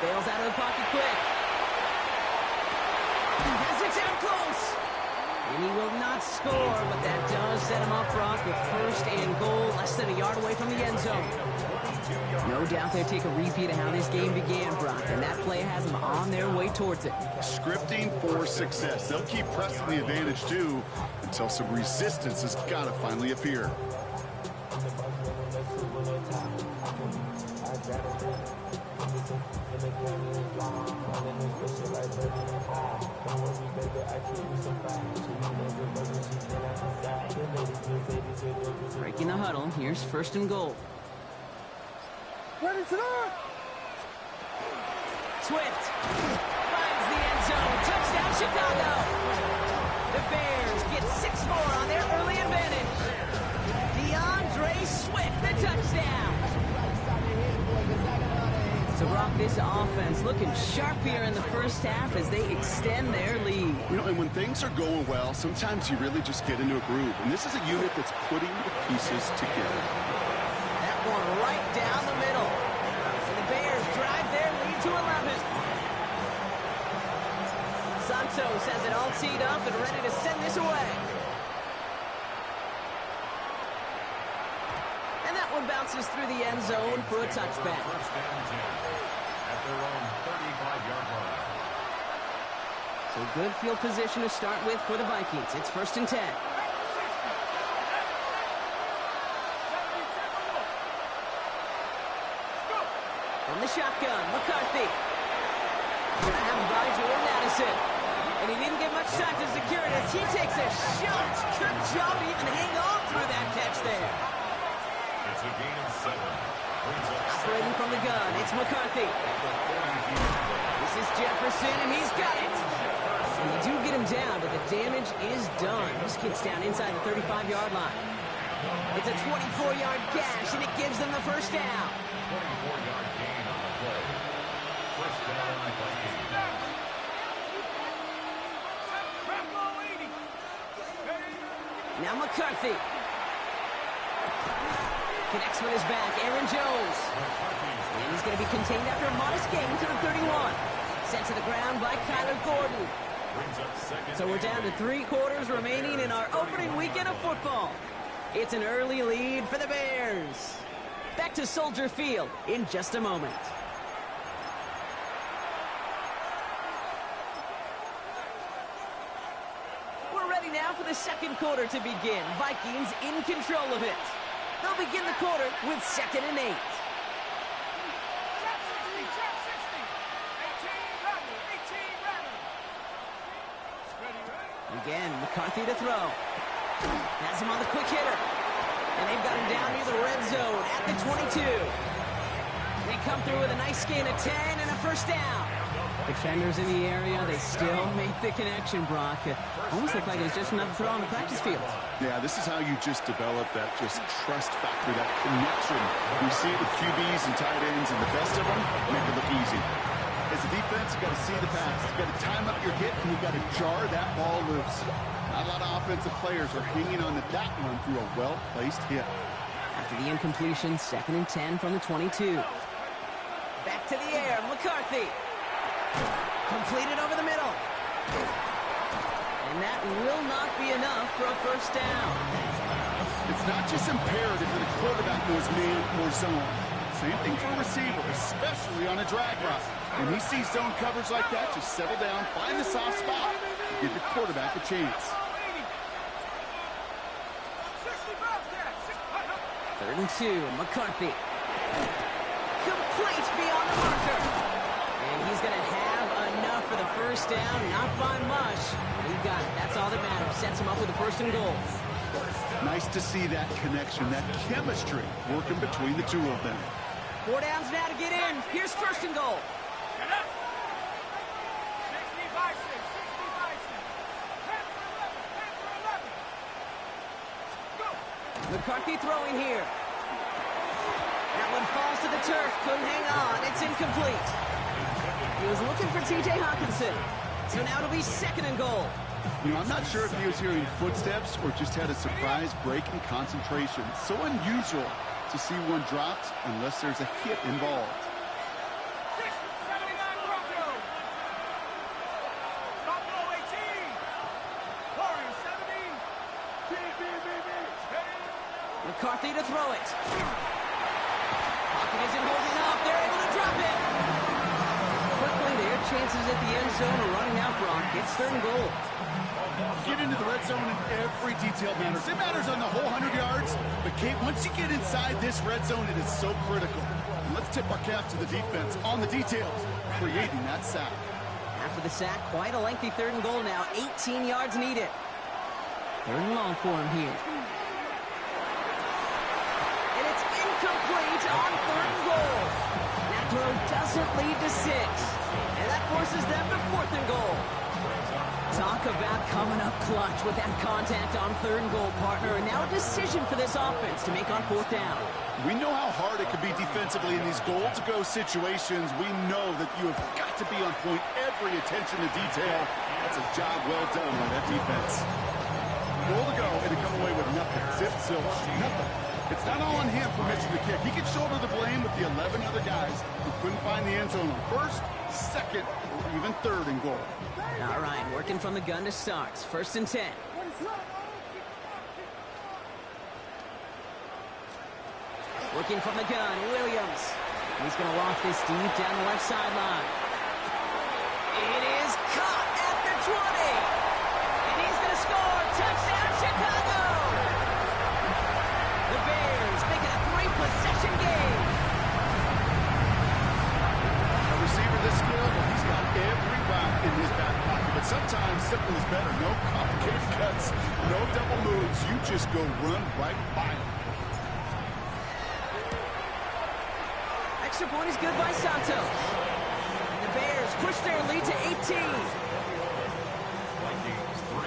Bails out of the pocket quick. Has it down close. And he will not score, but that does set him up, Brock, with first and goal, less than a yard away from the end zone. No doubt they'll take a repeat of how this game began, Brock, and that play has them on their way towards it. Scripting for success. They'll keep pressing the advantage, too, until some resistance has got to finally appear. Breaking the huddle. Here's first and goal. Ready to run! Swift finds the end zone. Touchdown, Chicago! The Bears get 6 more on their early advantage. DeAndre Swift, the touchdown. So, Brock, this offense looking sharp here in the first half as they extend their lead. You know, and when things are going well, sometimes you really just get into a groove. And this is a unit that's putting the pieces together. That one right down the middle. And the Bears drive their lead to 11. Santos has it all teed up and ready to send this away. And that one bounces through the end zone for a touchback. At their own 35-yard line. So good field position to start with for the Vikings. It's first and 10. From the shotgun, McCarthy. Grabbed by Jordan Addison. And he didn't get much time to secure it as he takes a shot. Good job to even hang on through that catch there. It's a gain of 7. Operating from the gun, it's McCarthy. This is Jefferson, and he's got it. And they do get him down, but the damage is done. This kid's down inside the 35-yard line. It's a 24-yard gash, and it gives them the first down. 24-yard gain on the play. First down, Vikings. Now McCarthy. Connects with his back, Aaron Jones. And he's going to be contained after a modest gain to the 31. Sent to the ground by Kyler Gordon. So we're down to 3 quarters remaining in our opening weekend of football. It's an early lead for the Bears. Back to Soldier Field in just a moment. We're ready now for the second quarter to begin. Vikings in control of it. They'll begin the quarter with 2nd and 8. Again, McCarthy to throw. Has him on the quick hitter. And they've got him down near the red zone at the 22. They come through with a nice gain of 10 and a first down. Defenders in the area, they still make the connection, Brock. It almost looked like it was just another throw on the practice field. Yeah, this is how you just develop that just trust factor, that connection. We see it with QBs and tight ends, and the best of them make it look easy. As a defense, you got to see the pass. You got to time up your hit, and you got to jar that ball loose. Not a lot of offensive players are hanging on to that one through a well-placed hit. After the incompletion, 2nd and 10 from the 22. Back to the air, McCarthy. Completed over the middle. And that will not be enough for a first down. It's not just imperative that a quarterback knows man or zone. Same thing for a receiver, especially on a drag route. When he sees zone coverage like that, just settle down, find the soft spot, and give your quarterback a chance. 3rd and 2, McCarthy. Complete beyond the marker. And he's going to have enough for the first down, not by much. He got it. That's all that matters. Sets him up with a 1st and goal. Nice to see that connection, that chemistry working between the two of them. 4 downs now to get in. Here's 1st and goal. McCarthy throwing here. That one falls to the turf. Couldn't hang on. It's incomplete. He was looking for T.J. Hawkinson. So now it'll be 2nd and goal. You know, I'm not sure if he was hearing footsteps or just had a surprise break in concentration. So unusual to see one dropped unless there's a hit involved. McCarthy to throw it. Pocket isn't holding up. They're able to drop it. Quickly, their chances at the end zone are running out, Brock. It's 3rd and goal. Get into the red zone and every detail matters. It matters on the whole 100 yards. But, Kate, once you get inside this red zone, it is so critical. And let's tip our cap to the defense on the details, creating that sack. After the sack, quite a lengthy 3rd and goal now. 18 yards needed. 3rd and long for him here. And it's incomplete on 3rd and goal. That throw doesn't lead to 6. And that forces them to 4th and goal. Talk about coming up clutch with that contact on 3rd and goal, partner. And now a decision for this offense to make on 4th down. We know how hard it can be defensively in these goal-to-go situations. We know that you have got to be on point. Every attention to detail. That's a job well done by that defense. Goal to go, and to come away with nothing. Zip, silver, nothing. It's not all on him for missing the kick. He can shoulder the blame with the 11 other guys who couldn't find the end zone on 1st, 2nd, or even 3rd and goal. All right, working from the gun to start. 1st and 10. Looking from the gun, Williams. He's going to loft this deep down the left sideline. It is caught at the 20. And he's going to score. Touchdown, Chicago. The Bears make it a 3-possession game. A receiver this skilled, well, he's got every route in his back pocket. But sometimes simple is better. No complicated cuts, no double moves. You just go run right by him. Extra point is good by Santos. And the Bears push their lead to 18. Vikings 3.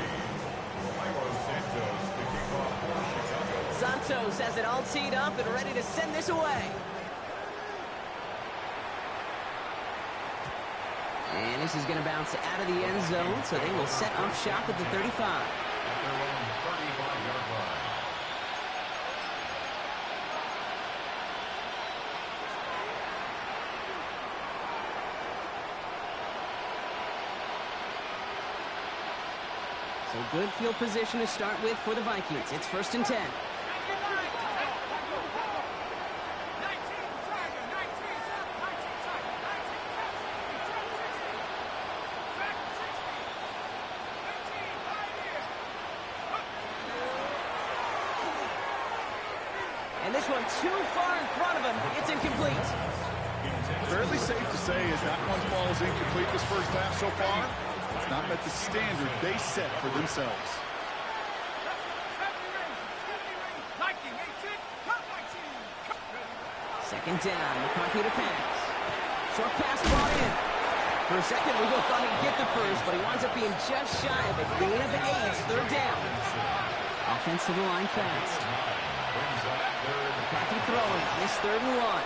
Santos picking off for Chicago. Santos has it all teed up and ready to send this away. And this is going to bounce out of the end zone, so they will set up shop at the 35. At their own 35-yard line. So good field position to start with for the Vikings. It's 1st and 10. And this one too far in front of him. It's incomplete. Fairly safe to say as that one falls incomplete this first half so far. It's not met the standard they set for themselves. Second down, McCarthy to pass. Short pass brought in. For a second, we both thought he'd get the first, but he winds up being just shy of a gain of 8. 3rd down. Offense to the line fast. McCarthy throwing on this 3rd and 1.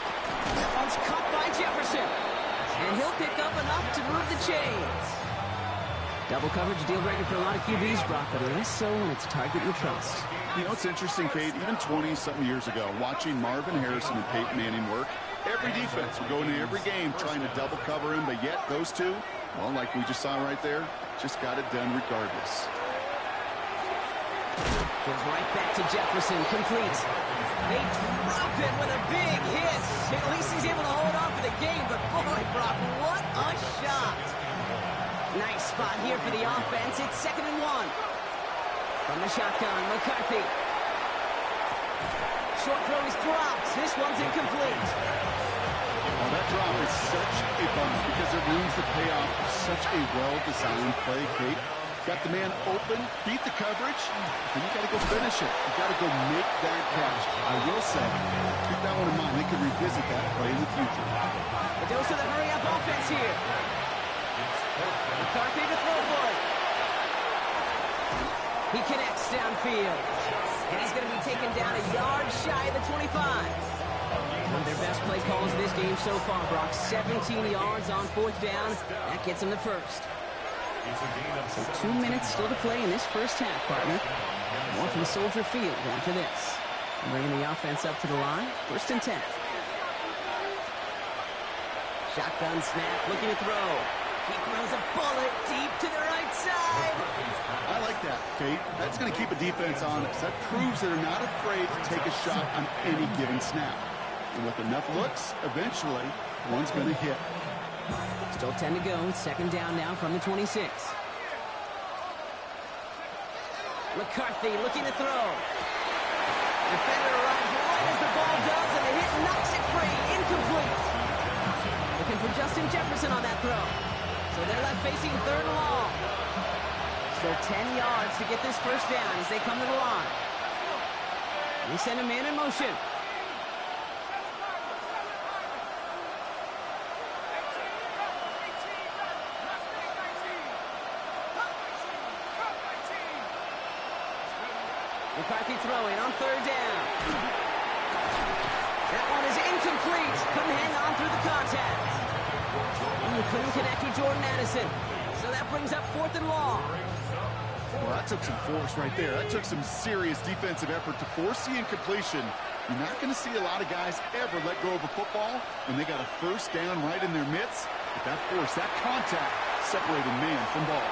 That one's caught by Jefferson. And he'll pick up enough to move the chains. Double coverage deal breaker for a lot of QBs, Brock, but less so when it's a target you trust. You know, it's interesting, Kate, even 20-something years ago, watching Marvin Harrison and Peyton Manning work, every defense would go into every game trying to double cover him, but yet those two, well, like we just saw right there, just got it done regardless. Goes right back to Jefferson, complete. They drop it with a big hit. At least he's able to hold on for the game, but boy, Brock, what a shot. Nice spot here for the offense. It's 2nd and 1. From the shotgun, McCarthy. Short throw is dropped. This one's incomplete. Well, that drop is such a bummer because it ruins the payoff of such a well-designed play, Kate. Got the man open, beat the coverage, and you got to go finish it. You got to go make that catch. I will say, keep that one in mind. They can revisit that play in the future. A dose of the hurry-up offense here. McCarthy to throw for it. He connects downfield. And he's going to be taken down a yard shy of the 25. One of their best play calls of this game so far, Brock. 17 yards on 4th down. That gets him the first. So 2 minutes still to play in this first half, partner. More from Soldier Field after this. Bringing the offense up to the line. 1st and 10. Shotgun snap, looking to throw. He throws a bullet deep to the right side. I like that, Kate. That's going to keep a defense honest. That proves that they're not afraid to take a shot on any given snap. And with enough looks, eventually, one's going to hit. Still 10 to go. Second down now from the 26. McCarthy looking to throw. Defender arrives right as the ball does, and the hit knocks it free. Incomplete. Looking for Justin Jefferson on that throw. So they're left facing third and long. Still 10 yards to get this first down as they come to the line. We send a man in motion. McCarthy throwing on third down. That one is incomplete. Couldn't hang on through the contact. Couldn't connect with Jordan Addison. So that brings up fourth and long. Well, that took some force right there. That took some serious defensive effort to force the incompletion. You're not going to see a lot of guys ever let go of a football when they got a first down right in their midst. But that force, that contact, separated man from ball.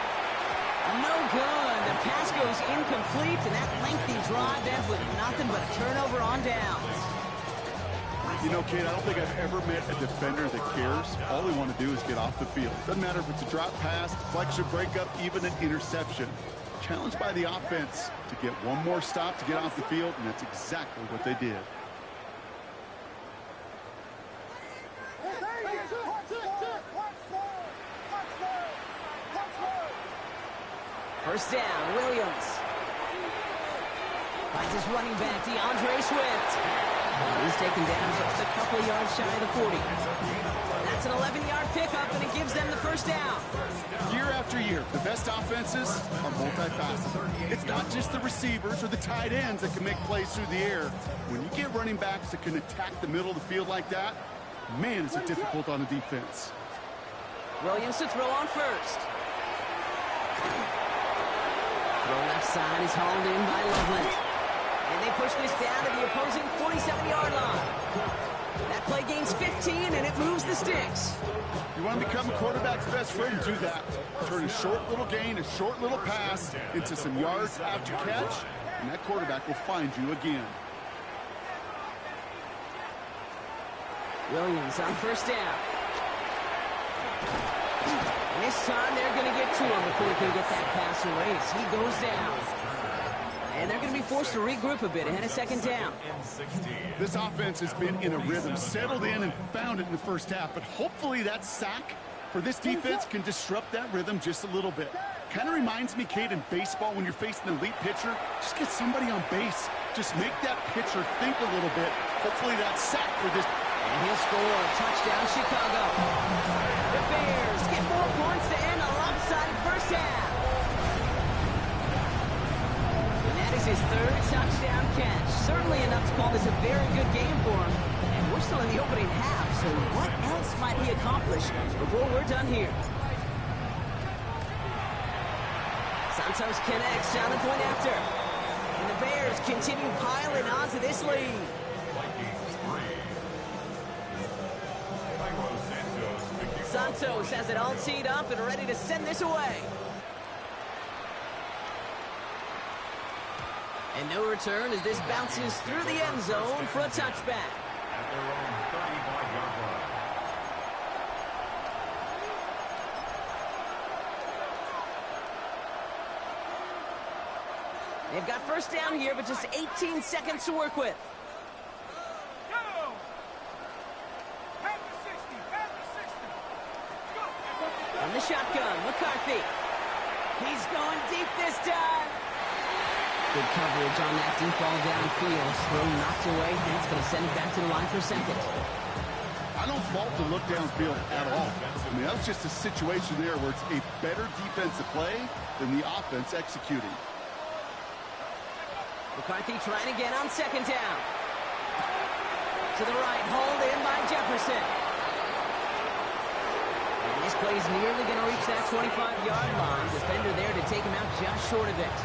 No good. The pass goes incomplete, and that lengthy drive ends with nothing but a turnover on downs. You know, Kate, I don't think I've ever met a defender that cares. All they want to do is get off the field. Doesn't matter if it's a drop pass, deflection, breakup, even an interception. Challenged by the offense to get one more stop to get off the field, and that's exactly what they did. First down, Williams. Finds his running back, DeAndre Swift. He's taken down just a couple of yards shy of the 40. That's an 11-yard pickup, and it gives them the first down. Year after year, the best offenses are multifaceted. It's not just the receivers or the tight ends that can make plays through the air. When you get running backs that can attack the middle of the field like that, man, is it difficult on a defense. Williams to throw on first. Throw left side is hauled in by Loveland. And they push this down to the opposing 47-yard line. That play gains 15, and it moves the sticks. You want to become a quarterback's best friend, do that. Turn a short little gain, a short little pass into some yards after catch, and that quarterback will find you again. Williams on first down. And this time they're going to get to him before he can get that pass away as he goes down. And they're going to be forced to regroup a bit ahead of second down. This offense has been in a rhythm, settled in and found it in the first half. But hopefully that sack for this defense can disrupt that rhythm just a little bit. Kind of reminds me, Kate, in baseball when you're facing an elite pitcher, just get somebody on base. Just make that pitcher think a little bit. Hopefully that sack for this. And he'll score a touchdown, Chicago. The Bears get more points to end a lopsided first half. That is his third touchdown catch. Certainly enough to call this a very good game for him. And we're still in the opening half, so what else might he accomplish before we're done here? Santos connects down the point after. And the Bears continue piling onto this lead. Santos has it all teed up and ready to send this away. And no return as this bounces through the end zone for a touchback. At their own 35-yard line. They've got first down here, but just 18 seconds to work with. On the shotgun, McCarthy. He's going deep this time. Good coverage on that deep ball downfield. Throw knocked away. That's going to send it back to the line for second. I don't fault the look downfield at all. I mean, that was just a situation there where it's a better defensive play than the offense executing. McCarthy trying again on second down. To the right, hauled in by Jefferson. And this play is nearly going to reach that 25-yard line. Defender there to take him out just short of it.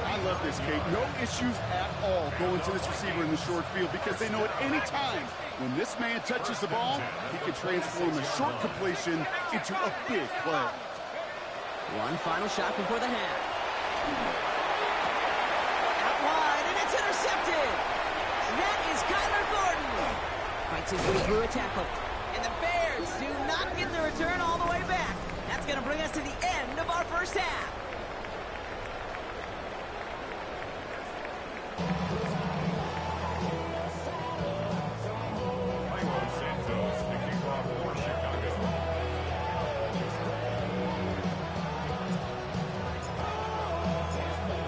I love this, Kate. No issues at all going to this receiver in the short field because they know at any time when this man touches the ball, he can transform a short completion into a big play. One final shot before the half. Out wide, and it's intercepted. That is Kyler Gordon. Fights his way through a tackle. And the Bears do not get the return all the way back. That's going to bring us to the end of our first half.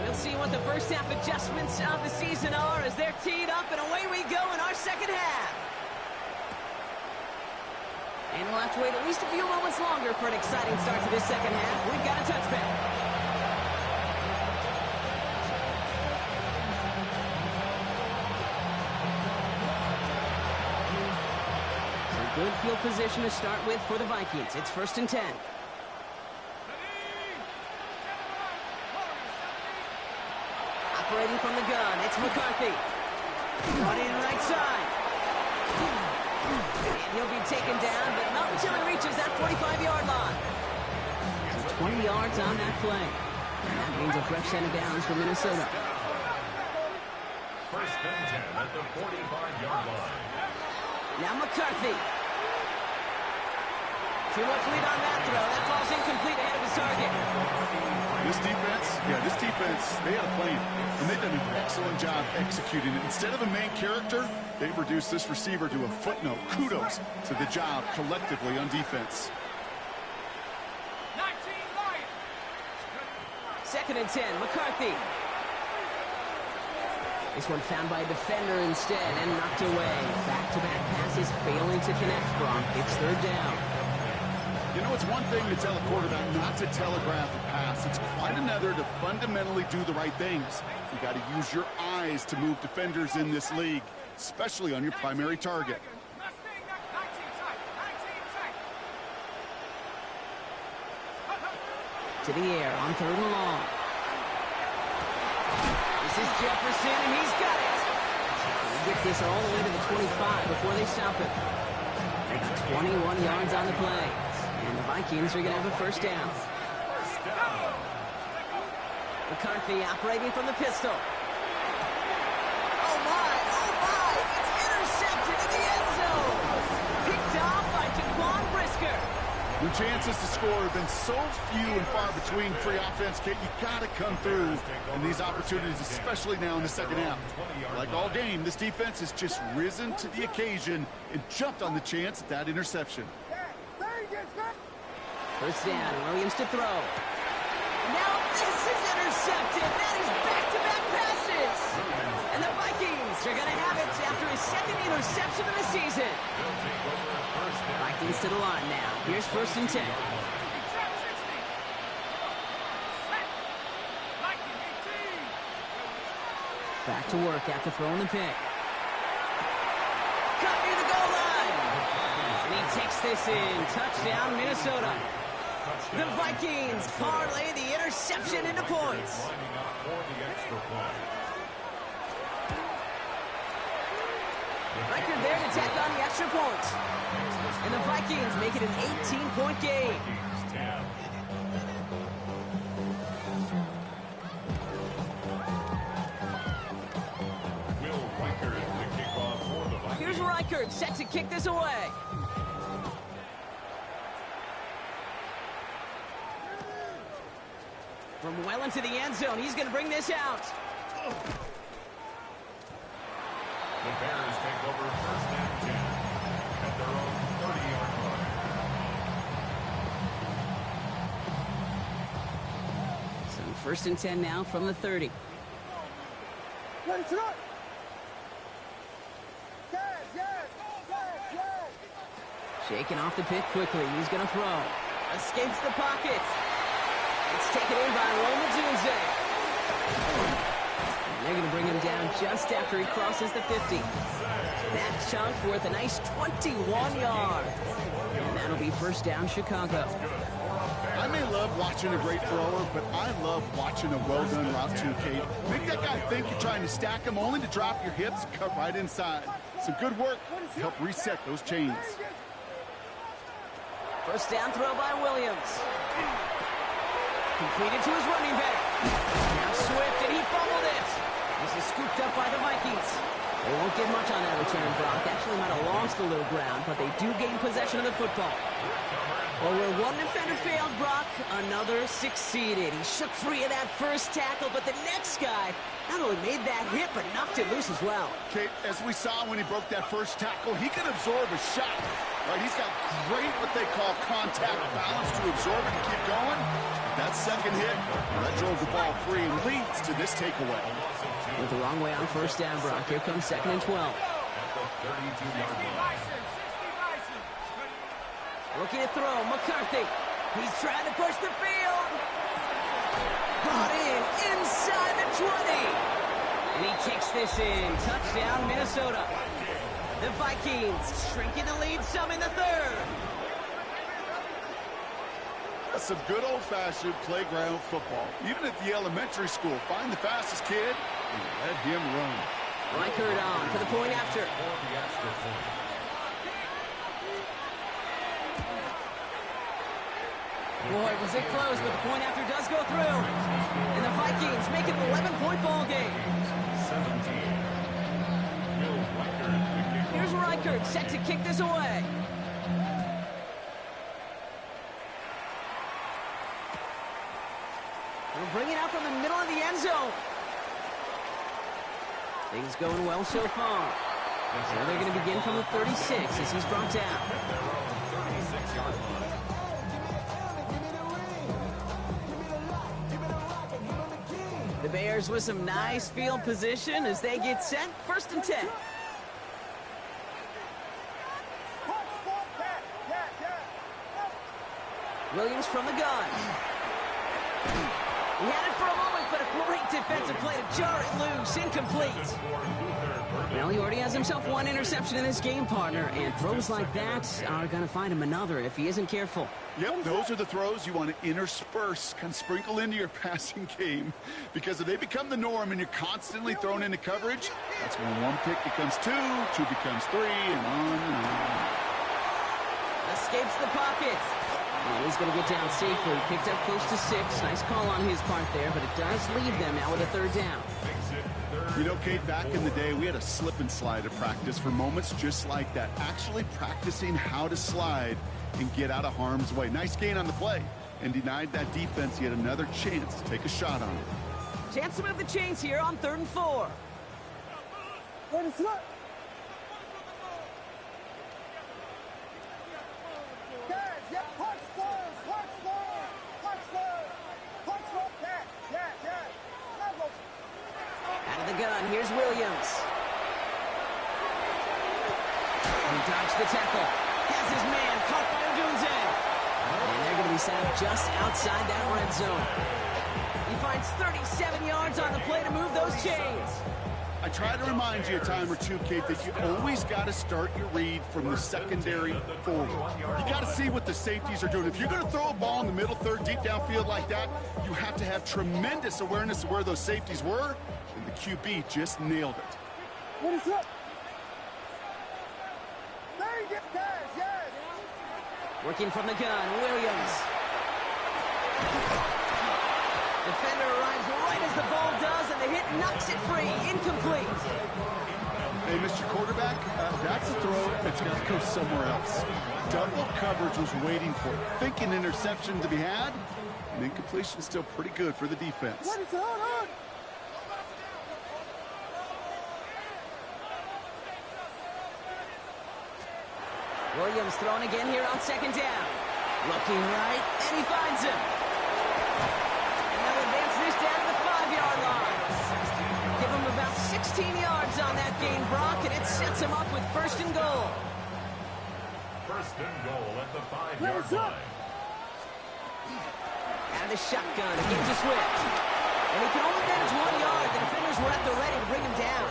We'll see what the first half adjustments of the season are as they're teed up, and away we go in our second half. And we'll have to wait at least a few moments longer for an exciting start to this second half. We've got a touchback. So good field position to start with for the Vikings. It's 1st and 10. Operating from the gun, it's McCarthy. Brought in right side. And he'll be taken down, but not until he reaches that 45-yard line. So 20 yards on that play. And that means a fresh set of downs for Minnesota. 1st and 10 at the 45-yard line. Now McCarthy. Too much lead on that throw. That falls incomplete ahead of his target. This defense, they had a plan, and they've done an excellent job executing it. Instead of a main character, they've reduced this receiver to a footnote. Kudos to the job collectively on defense. 2nd and 10, McCarthy. This one found by a defender instead and knocked away. Back-to-back passes failing to connect, Bronk. It's 3rd down. You know, it's one thing to tell a quarterback not to telegraph a pass. It's quite another to fundamentally do the right things. You got to use your eyes to move defenders in this league, especially on your primary target. To the air on 3rd and long. This is Jefferson, and he's got it. He gets this all the way to the 25 before they stop him. They got 21 yards on the play. And the Vikings are going to have a 1st down. McCarthy operating from the pistol. Oh, my. It's intercepted in the end zone. Picked off by Jaquan Brisker. Your chances to score have been so few and far between for your offense, Kate. You got to come through in these opportunities, especially now in the second half. Like all game, this defense has just risen to the occasion and jumped on the chance at that interception. 1st down, Williams to throw. Now this is intercepted. That is back-to-back passes. And the Vikings are going to have it after his 2nd interception of the season. Vikings to the line now. Here's 1st and 10. Back to work after throwing the pick. Cut near the goal line. And he takes this in. Touchdown, Minnesota. The Vikings parlay the interception into points. Record there to tack on the extra point. And the Vikings make it an 18-point game. Here's Reichert set to kick this away. From well into the end zone, he's going to bring this out. The Bears take over 1st and 10 at their own 30-yard line. So 1st and 10 now from the 30. Shaking off the pick quickly. He's going to throw. Escapes the pocket. It's taken in by Roma Dunze. And they're going to bring him down just after he crosses the 50. That chunk worth a nice 21 yards. And that'll be 1st down, Chicago. I may love watching a great thrower, but I love watching a well-done route too, Kate. Make that guy think you're trying to stack him only to drop your hips, cut right inside. Some good work to help reset those chains. First down throw by Williams. Completed to his running back. Now Swift, and he fumbled it. This is scooped up by the Vikings. They won't get much on that return, Brock. Actually might have lost a little ground, but they do gain possession of the football. Well, where one defender failed, Brock, another succeeded. He shook free of that first tackle, but the next guy not only made that hit, but knocked it loose as well. Kate, as we saw when he broke that first tackle, he can absorb a shot. Right? He's got great, what they call contact balance to absorb it and keep going. That second hit, that drove the ball free and leads to this takeaway. Went the wrong way on first down, Brock. Here comes 2nd and 12. Looking to throw, McCarthy. He's trying to push the field. Brought in inside the 20. And he takes this in. Touchdown, Minnesota. The Vikings shrinking the lead some in the third. That's some good old-fashioned playground football. Even at the elementary school, find the fastest kid and let him run. Reichert on for the point after. Boy, was it close, but the point after does go through. And the Vikings make it an 11-point ball game. 17. Here's Reichert set to kick this away. We'll bring it out from the middle of the end zone. Things going well so far. So they're going to begin from the 36 as he's brought down. The Bears with some nice field position as they get set. 1st and 10. Williams from the gun. He had it for a moment, but a great defensive play to jar it loose. Incomplete. Well, he already has himself one interception in this game, partner, and throws like that are going to find him another if he isn't careful. Yep, those are the throws you want to intersperse, kind of sprinkle into your passing game, because if they become the norm and you're constantly thrown into coverage, that's when one pick becomes two becomes three, and on and on. Escapes the pocket. Well, he's going to get down safely. Picked up close to 6. Nice call on his part there, but it does leave them now with a 3rd down. You know, Kate, back in the day, we had a slip and slide at practice for moments just like that. Actually practicing how to slide and get out of harm's way. Nice gain on the play, and denied that defense yet another chance to take a shot on it. Chance to move the chains here on 3rd and 4. Out of the gun, here's Williams. He dodged the tackle. Has his man caught by Odunze. And they're going to be set up just outside that red zone. He finds 37 yards on the play to move those chains. I try to remind you a time or two, Kate, that you always got to start your read from the secondary forward. You got to see what the safeties are doing. If you're going to throw a ball in the middle third, deep downfield like that, you have to have tremendous awareness of where those safeties were, and the QB just nailed it. What is up? There you get guys, yes. Working from the gun, Williams. Defender arrives right as the ball does, and the hit knocks it free. Incomplete. Hey, Mr. Quarterback, that's a throw that's got to go somewhere else. Double coverage was waiting for it. Thinking interception to be had, and incompletion still pretty good for the defense. What is up? Williams throwing again here on 2nd down. Looking right, and he finds him. And they'll advance this down to the 5-yard line. Give him about 16 yards on that gain, Brock, and it sets him up with 1st and goal. 1st and goal at the 5-yard line. Out of the shotgun, again to Swift. And he can only manage 1 yard. The defenders were at the ready to bring him down.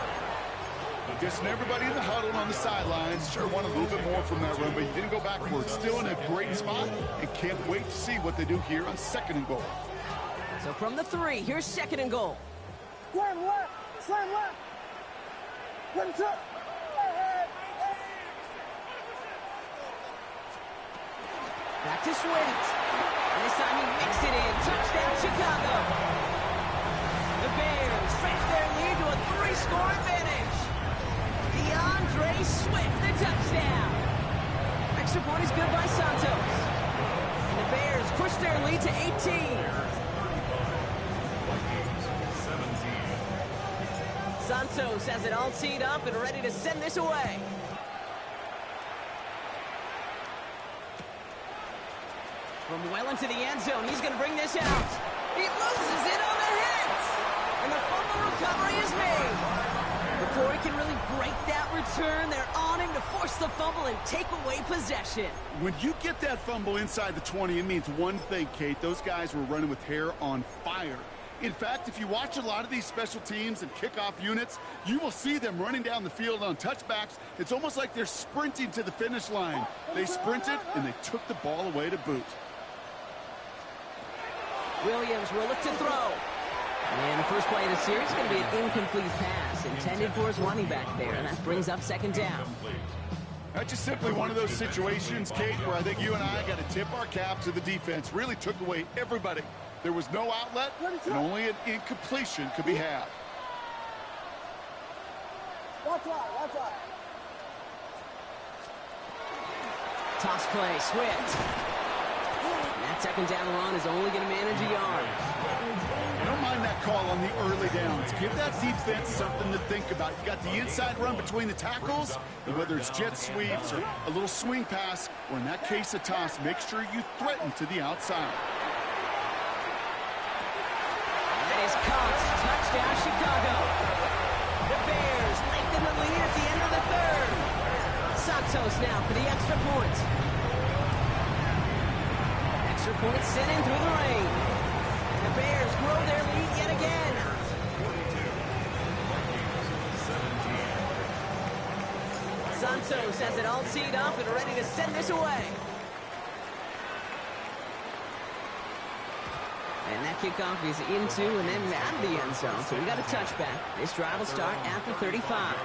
Just everybody in the huddle on the sidelines. Sure want a little bit more from that run, but you didn't go backwards. Still in a great spot, and can't wait to see what they do here on 2nd and goal. So from the 3, here's 2nd and goal. Slam left. Slam left. Let him shot. Back to Swift. And this time he mixed it in. Touchdown, Chicago. The Bears stretch their lead to a 3-score advantage. DeAndre Swift, the touchdown. Extra point is good by Santos. And the Bears push their lead to 18. Santos has it all teed up and ready to send this away. From well into the end zone, he's going to bring this out. He loses it on the hit. And the fumble recovery is made. Before he can really break that return, they're on him to force the fumble and take away possession. When you get that fumble inside the 20, it means one thing, Kate. Those guys were running with hair on fire. In fact, if you watch a lot of these special teams and kickoff units, you will see them running down the field on touchbacks. It's almost like they're sprinting to the finish line. They sprinted, and they took the ball away to boot. Williams will look to throw. And the first play of the series is going to be an incomplete pass intended for his running back there, and that brings up 2nd down. That's just simply one of those situations, Kate, where I think you and I got to tip our cap to the defense. Really took away everybody. There was no outlet, and only an incompletion could be had. Watch out, watch out. Toss play, Swift. And that 2nd down run is only going to manage a yard. I don't mind that call on the early downs. Give that defense something to think about. You got the inside run between the tackles, and whether it's jet sweeps or a little swing pass, or in that case a toss, make sure you threaten to the outside. That is caught. Touchdown, Chicago. The Bears lengthen the lead at the end of the 3rd. Santos now for the extra point. Extra point sent in through the rain. And the Bears grow their lead yet again. Santos has it all teed up and ready to send this away. And that kickoff is into and then out of the end zone. So we got a touchback. This drive will start after 35.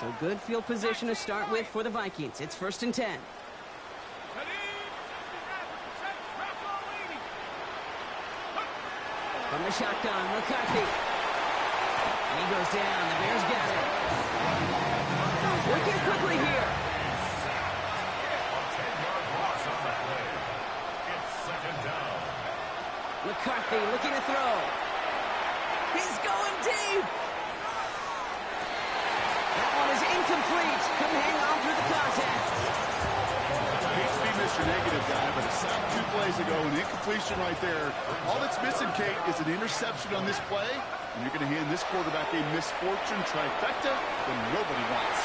So good field position to start with for the Vikings. It's 1st and 10. From the shotgun, McCarthy. And he goes down. The Bears got it. Working quickly here. McCarthy looking to throw. He's going deep. That one is incomplete. Couldn't hang on through the contact. Hates to be Mr. Negative guy, but a sack 2 plays ago, an incompletion right there. All that's missing, Kate, is an interception on this play, and you're going to hand this quarterback a misfortune trifecta that nobody wants.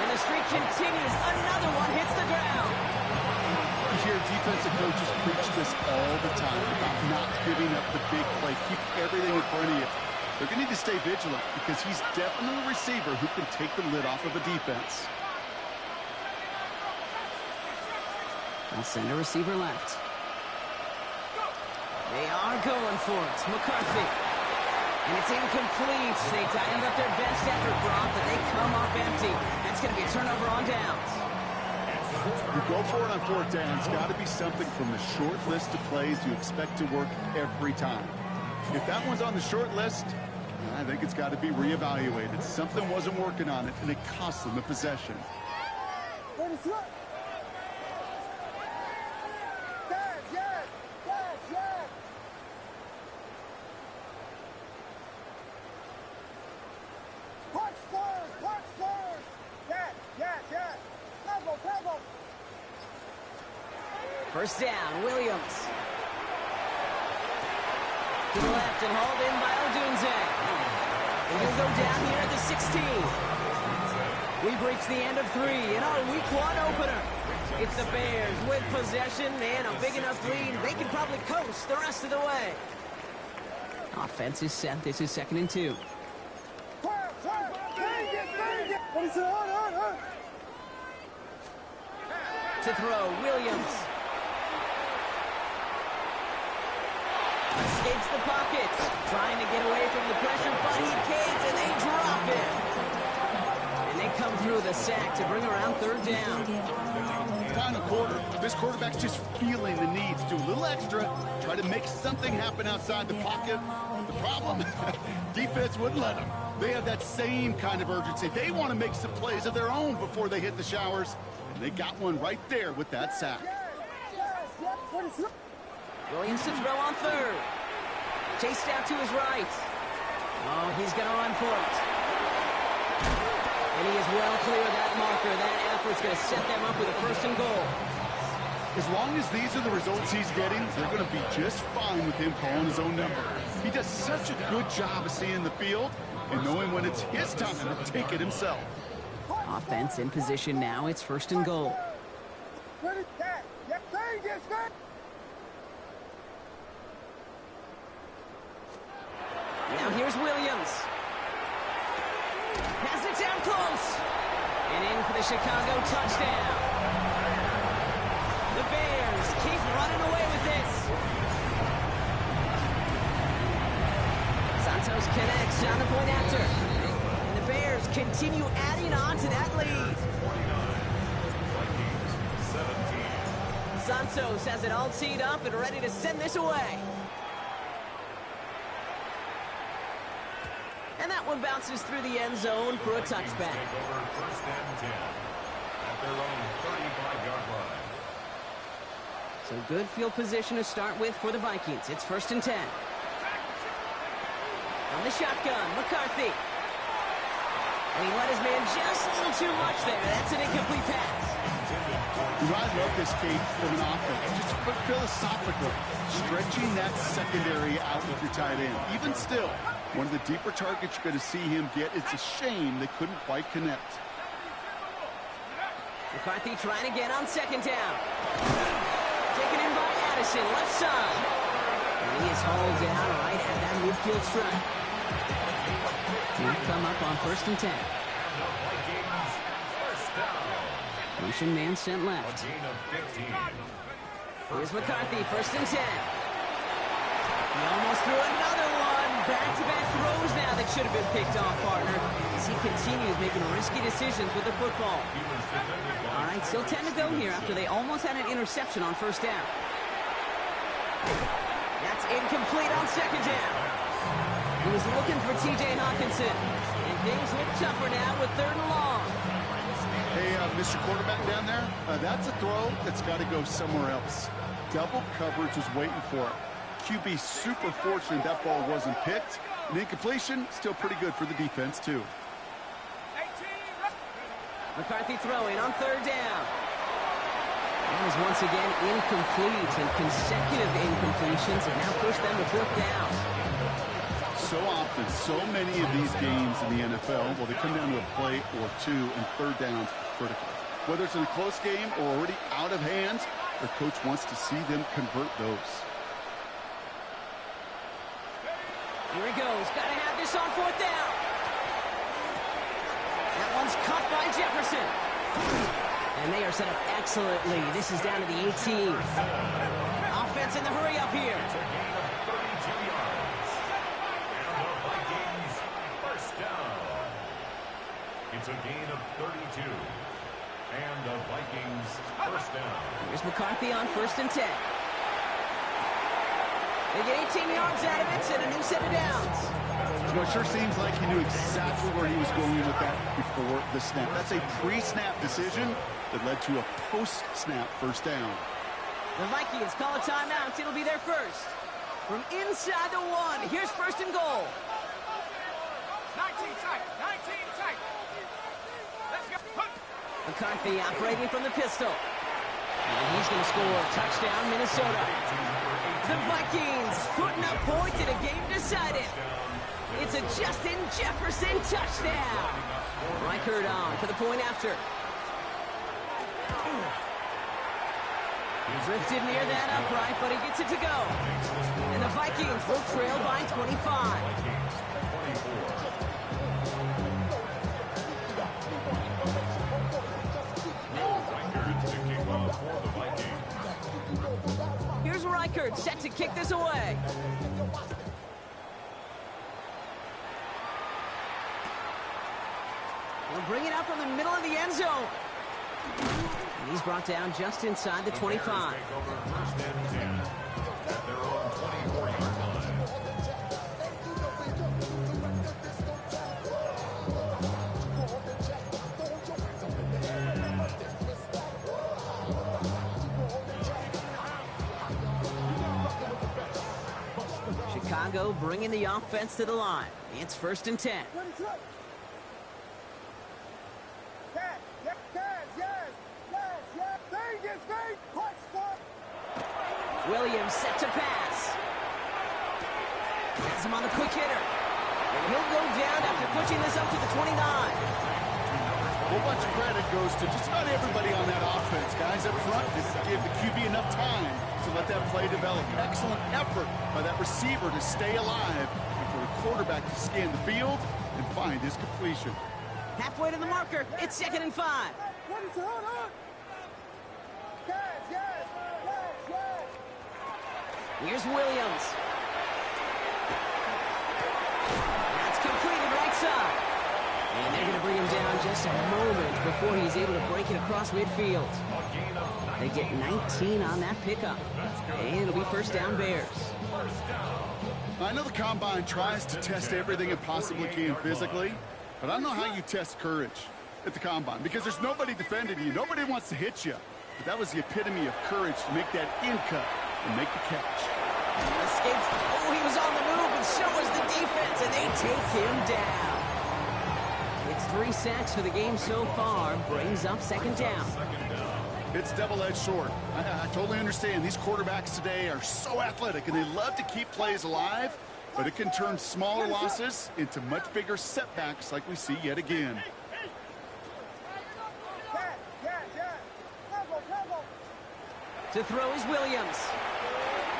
And the streak continues. Another one hits the ground. You hear defensive coaches preach this all the time about not giving up the big play. Keep everything in front of you. They're going to need to stay vigilant because he's definitely a receiver who can take the lid off of a defense. And send a receiver left. They are going for it. McCarthy. And it's incomplete. They tightened up their best effort, Brock, but they come up empty. That's going to be a turnover on downs. You go for it on 4th down. It's got to be something from the short list of plays you expect to work every time. If that one's on the short list, I think it's got to be reevaluated. Something wasn't working on it, and it cost them the possession. Let it slip. Yes. Punch first. Yes. Pebble. First down, Williams. To the left and hauled in by Odunze. And he'll go down here at the 16. We've reached the end of 3 in our Week 1 opener. It's the Bears with possession and a big enough lead. They can probably coast the rest of the way. Offense is set. This is 2nd and 2. To throw, Williams. Escapes the pocket. Trying to get away from the pressure, but he can't, and they drop it. And they come through the sack to bring around 3rd down. Final quarter. This quarterback's just feeling the need to do a little extra, try to make something happen outside the pocket. The problem, defense wouldn't let them. They have that same kind of urgency. They want to make some plays of their own before they hit the showers. And they got one right there with that sack. Williams to throw on 3rd. Chased out to his right. Oh, he's going to run for it. And he is well clear of that marker. That effort's going to set them up with a 1st and goal. As long as these are the results he's getting, they're going to be just fine with him calling his own number. He does such a good job of seeing the field and knowing when it's his time to take it himself. Offense in position now. It's 1st and goal. Now here's Williams. Has it down close. And in for the Chicago touchdown. The Bears keep running away with this. Santos connects on the point after. And the Bears continue adding on to that lead. Santos has it all teed up and ready to send this away. And that one bounces through the end zone for a touchback. First and 10 at their own 35-yard line. So good field position to start with for the Vikings. It's 1st and 10. On the shotgun, McCarthy. And he let his man just a little too much there. That's an incomplete pass. I love this, Kate, from an offense. Just philosophical, stretching that secondary out with your tight end. Even still, one of the deeper targets you're going to see him get. It's a shame they couldn't quite connect. McCarthy trying again on 2nd down. Taken in by Addison, left side. And he is hauled down right at that midfield stripe. He'll come up on 1st and 10. Motion man sent left. Here's McCarthy, 1st and 10. He almost threw another one. Back-to-back throws now that should have been picked off, partner, as he continues making risky decisions with the football. All right, still 10 to go here after they almost had an interception on 1st down. That's incomplete on 2nd down. He was looking for T.J. Hawkinson, and things look tougher now with 3rd and long. Hey, Mr. Quarterback down there, that's a throw that's got to go somewhere else. Double coverage was waiting for it. QB super fortunate that ball wasn't picked. And incompletion, still pretty good for the defense, too. McCarthy throwing on 3rd down. That is once again incomplete, and consecutive incompletions have now pushed them to 4th down. So often, so many of these games in the NFL, well, they come down to a play or two, and 3rd downs are critical. Whether it's in a close game or already out of hands, their coach wants to see them convert those. Here he goes. Got to have this on 4th down. That one's caught by Jefferson. And they are set up excellently. This is down to the 18. Offense in the hurry up here. It's a gain of 32. And the Vikings 1st down. Here's McCarthy on 1st and 10. They get 18 yards out of it and a new set of downs. You know, it sure seems like he knew exactly where he was going with that before the snap. That's a pre-snap decision that led to a post-snap 1st down. The Vikings call a timeout. It'll be their first. From inside the 1, here's 1st and goal. 19 tight, 19 tight. Let's go. McCarthy operating from the pistol. And he's going to score. Touchdown, Minnesota. The Vikings putting up points in a game decided. It's a Justin Jefferson touchdown. Reichert on for the point after. Drifted near that upright, but he gets it to go. And the Vikings will trail by 25. Here's Reichert set to kick this away. He'll bring it out from the middle of the end zone. And he's brought down just inside the 25. Chicago bringing the offense to the line. It's 1st and 10. Williams set to pass. Has him on the quick hitter. And he'll go down after pushing this up to the 29. A whole bunch of credit goes to just about everybody on that offense. Guys up front didn't give the QB enough time to let that play develop. Excellent effort by that receiver to stay alive and for the quarterback to scan the field and find his completion. Halfway to the marker. It's 2nd and 5. Here's Williams. That's completed right side. And they're going to bring him down just a moment before he's able to break it across midfield. They get 19 on that pickup. And it'll be 1st down Bears. I know the Combine tries to test everything it possibly can physically, but I don't know how you test courage at the Combine because there's nobody defending you. Nobody wants to hit you. But that was the epitome of courage to make that in cut and make the catch. Escapes. Oh, he was on the move, and so was the defense, and they take him down. It's 3 sacks for the game so far. Brings up 2nd down. It's double-edged sword. I totally understand. These quarterbacks today are so athletic, and they love to keep plays alive, but it can turn smaller losses into much bigger setbacks like we see yet again. To throw is Williams.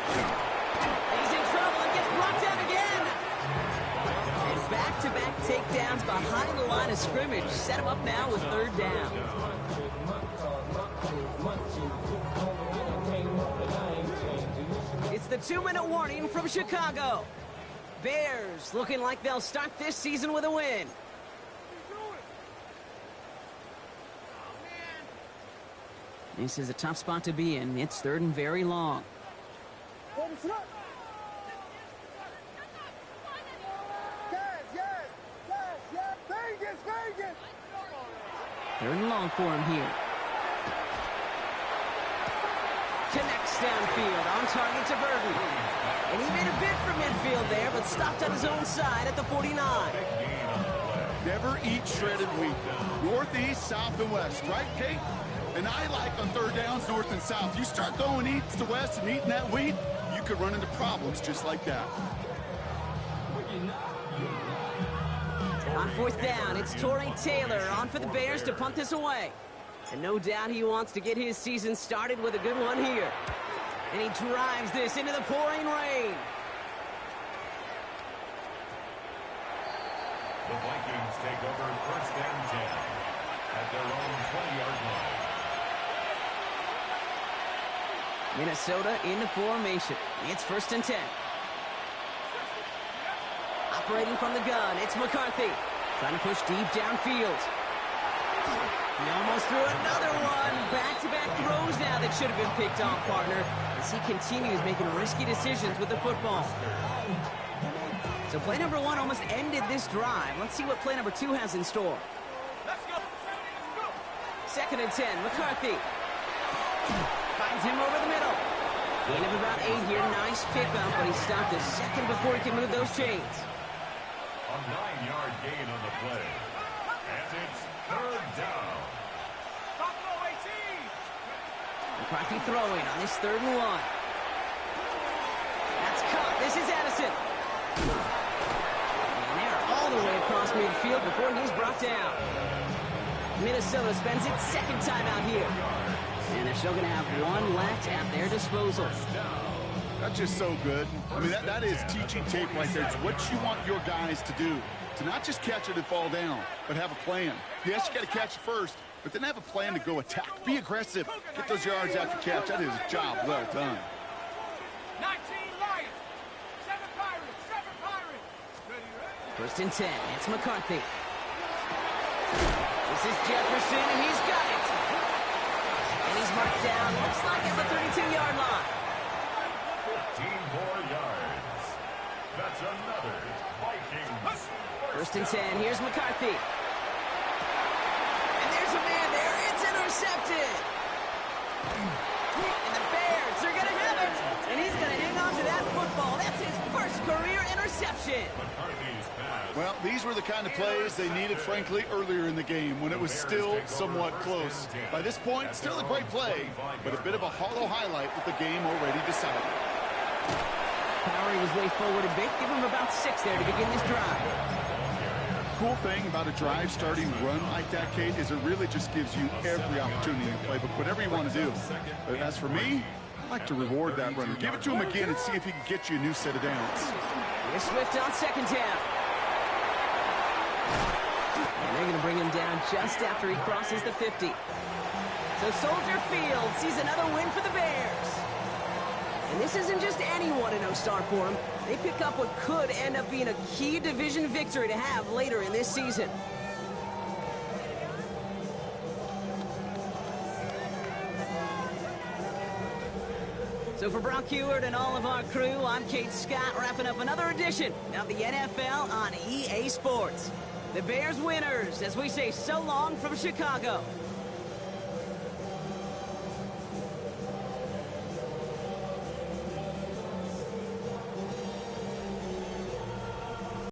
He's in trouble and gets brought down again. And back-to-back takedowns behind the line of scrimmage set him up now with 3rd down. It's the 2-minute warning from Chicago. Bears looking like they'll start this season with a win. This is a tough spot to be in. It's 3rd and very long. 3rd and long for him here. Connects downfield, on target to Burton. And he made a bid for midfield there, but stopped on his own side at the 49. Never eat shredded wheat. North, east, south, and west, right, Kate? And I like on 3rd downs, north and south. You start going east to west and eating that wheat, you could run into problems just like that. On 4th down, it's Torrey Taylor on for the Bears to punt this away. And no doubt he wants to get his season started with a good one here. And he drives this into the pouring rain. The Vikings take over 1st and 10 at their own 20-yard line. Minnesota in the formation. It's 1st and 10. Operating from the gun, it's McCarthy. Trying to push deep downfield. He almost threw another one. Back-to-back throws now that should have been picked off, partner, as he continues making risky decisions with the football. So play number 1 almost ended this drive. Let's see what play number 2 has in store. 2nd and 10, McCarthy. Finds him over the middle. Gain of about 8 here. Nice pickup, but he stopped a second before he can move those chains. A 9-yard gain on the play. And it's 3rd down. McCarthy throwing on this 3rd and 1. That's caught. This is Addison. the way across midfield before he's brought down. Minnesota spends its second time out here. And they're still going to have one left at their disposal. That's just so good. I mean, that is teaching tape right there. It's what you want your guys to do. To not just catch it and fall down, but have a plan. Yes, you got to catch it first, but then have a plan to go attack. Be aggressive. Get those yards after catch. That is a job well done. 19 Lions, 7 Pirates, 7 Pirates. First and 10, it's McCarthy. This is Jefferson, and he's got it. And he's marked down, looks like at the 32-yard line. 15 more yards. That's another Vikings. First and 10, here's McCarthy. And there's a man there, it's intercepted. And the Bears are going to have it. And he's going to hang on to that football. That's his first career interception. Well, these were the kind of plays they needed, frankly, earlier in the game when it was still somewhat close. By this point, still a great play, but a bit of a hollow highlight with the game already decided. Powery was way forward a bit. Give him about 6 there to begin this drive. Cool thing about a drive starting run like that, Kate, is it really just gives you every opportunity in the playbook, whatever you want to do. But as for me, I like to reward that runner. Give it to him again and see if he can get you a new set of downs. Here's Swift on second down. And they're going to bring him down just after he crosses the 50. So Soldier Field sees another win for the Bears. And this isn't just any 1-0 start for them. They pick up what could end up being a key division victory to have later in this season. So for Brock Heward and all of our crew, I'm Kate Scott, wrapping up another edition of the NFL on EA Sports. The Bears winners as we say so long from Chicago.